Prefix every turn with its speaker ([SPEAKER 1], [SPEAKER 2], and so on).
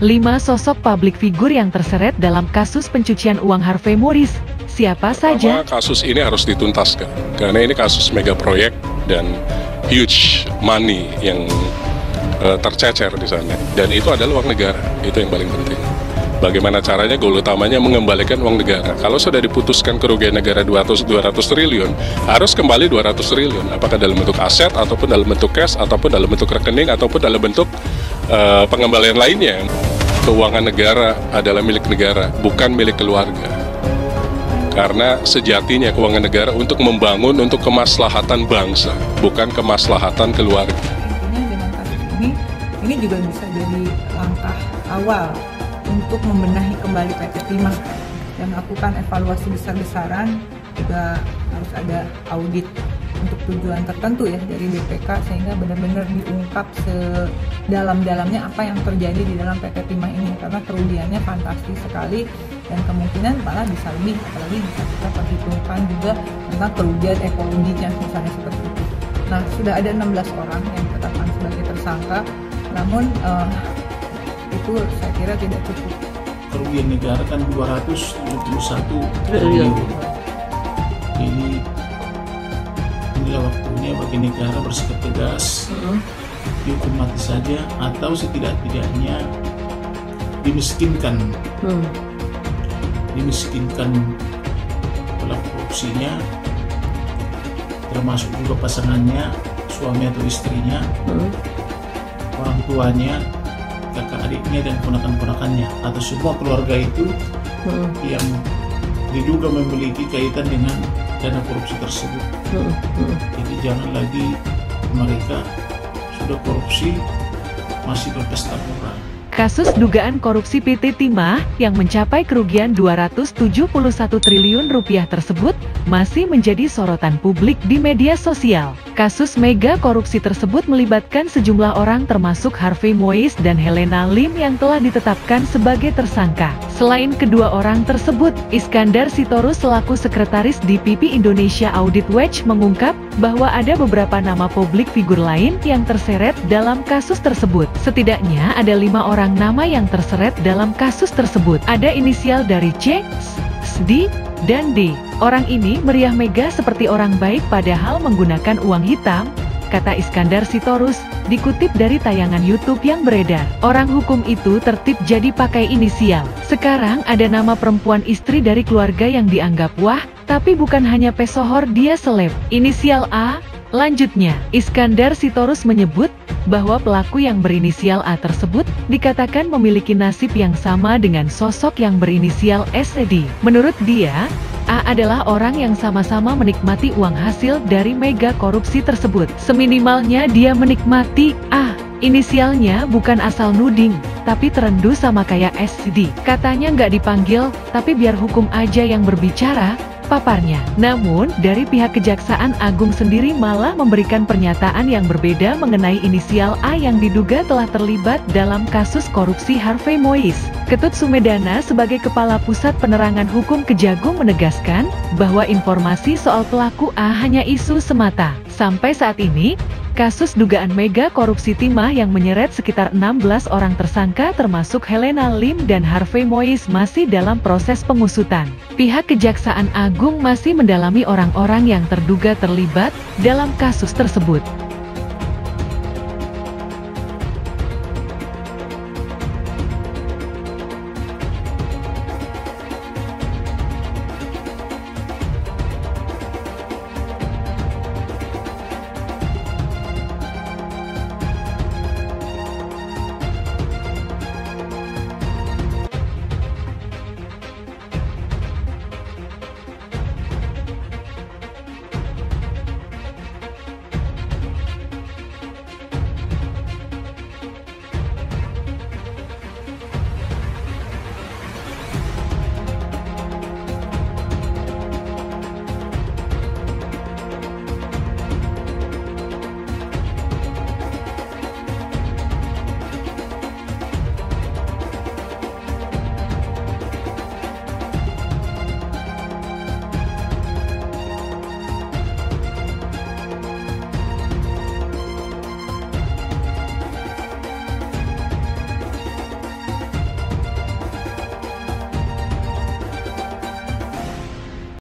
[SPEAKER 1] 5 sosok publik figur yang terseret dalam kasus pencucian uang Harvey Moise. Siapa saja?
[SPEAKER 2] Kasus ini harus dituntaskan, karena ini kasus mega proyek dan huge money yang tercecer di sana. Dan itu adalah uang negara, itu yang paling penting. Bagaimana caranya, goal utamanya mengembalikan uang negara. Kalau sudah diputuskan kerugian negara 200 triliun, harus kembali 200 triliun. Apakah dalam bentuk aset, ataupun dalam bentuk cash, ataupun dalam bentuk rekening, ataupun dalam bentuk pengembalian lainnya. Keuangan negara adalah milik negara, bukan milik keluarga. Karena sejatinya keuangan negara untuk membangun, untuk kemaslahatan bangsa, bukan kemaslahatan keluarga.
[SPEAKER 3] Dengan kasus ini juga bisa jadi langkah awal untuk membenahi kembali PT Timah dan melakukan evaluasi besar-besaran, juga harus ada audit untuk tujuan tertentu ya dari BPK, sehingga benar-benar diungkap sedalam-dalamnya apa yang terjadi di dalam PT Timah ini, karena kerugiannya fantastis sekali dan kemungkinan malah bisa lebih, apalagi bisa kita perhitungkan juga tentang kerugian ekologinya misalnya seperti itu. Nah, sudah ada 16 orang yang ditetapkan sebagai tersangka, namun itu saya kira tidak cukup.
[SPEAKER 4] Kerugian negara kan 271 triliun. Ini inilah waktunya bagi negara bersikap tegas, dihukum mati saja atau setidak-tidaknya dimiskinkan, pelaku korupsinya, termasuk juga pasangannya, suami atau istrinya, orang tuanya, kakak adiknya dan ponakan-ponakannya, atau semua keluarga itu yang diduga memiliki kaitan dengan dana korupsi tersebut. Jadi jangan lagi mereka sudah korupsi masih berpesta murah.
[SPEAKER 1] Kasus dugaan korupsi PT Timah yang mencapai kerugian 271 triliun rupiah tersebut masih menjadi sorotan publik di media sosial. Kasus mega korupsi tersebut melibatkan sejumlah orang termasuk Harvey Moise dan Helena Lim yang telah ditetapkan sebagai tersangka. Selain kedua orang tersebut, Iskandar Sitorus selaku Sekretaris DPP Indonesia Audit Watch mengungkap bahwa ada beberapa nama publik figur lain yang terseret dalam kasus tersebut. Setidaknya ada 5 orang nama yang terseret dalam kasus tersebut. Ada inisial dari C, S, D, dan D. Orang ini meriah mega seperti orang baik padahal menggunakan uang hitam, kata Iskandar Sitorus, dikutip dari tayangan YouTube yang beredar. Orang hukum itu tertib jadi pakai inisial. Sekarang ada nama perempuan istri dari keluarga yang dianggap wah, tapi bukan hanya pesohor, dia seleb. Inisial A. Lanjutnya, Iskandar Sitorus menyebut bahwa pelaku yang berinisial A tersebut dikatakan memiliki nasib yang sama dengan sosok yang berinisial SD. Menurut dia, A adalah orang yang sama-sama menikmati uang hasil dari mega korupsi tersebut. Seminimalnya dia menikmati A. Inisialnya bukan asal nuding, tapi terendu sama kayak SD. Katanya nggak dipanggil, tapi biar hukum aja yang berbicara, paparnya. Namun, dari pihak Kejaksaan Agung sendiri malah memberikan pernyataan yang berbeda mengenai inisial A yang diduga telah terlibat dalam kasus korupsi Harvey Moise. Ketut Sumedana sebagai Kepala Pusat Penerangan Hukum Kejagung menegaskan bahwa informasi soal pelaku A hanya isu semata. Sampai saat ini, kasus dugaan mega korupsi Timah yang menyeret sekitar 16 orang tersangka termasuk Helena Lim dan Harvey Moise masih dalam proses pengusutan. Pihak Kejaksaan Agung masih mendalami orang-orang yang terduga terlibat dalam kasus tersebut.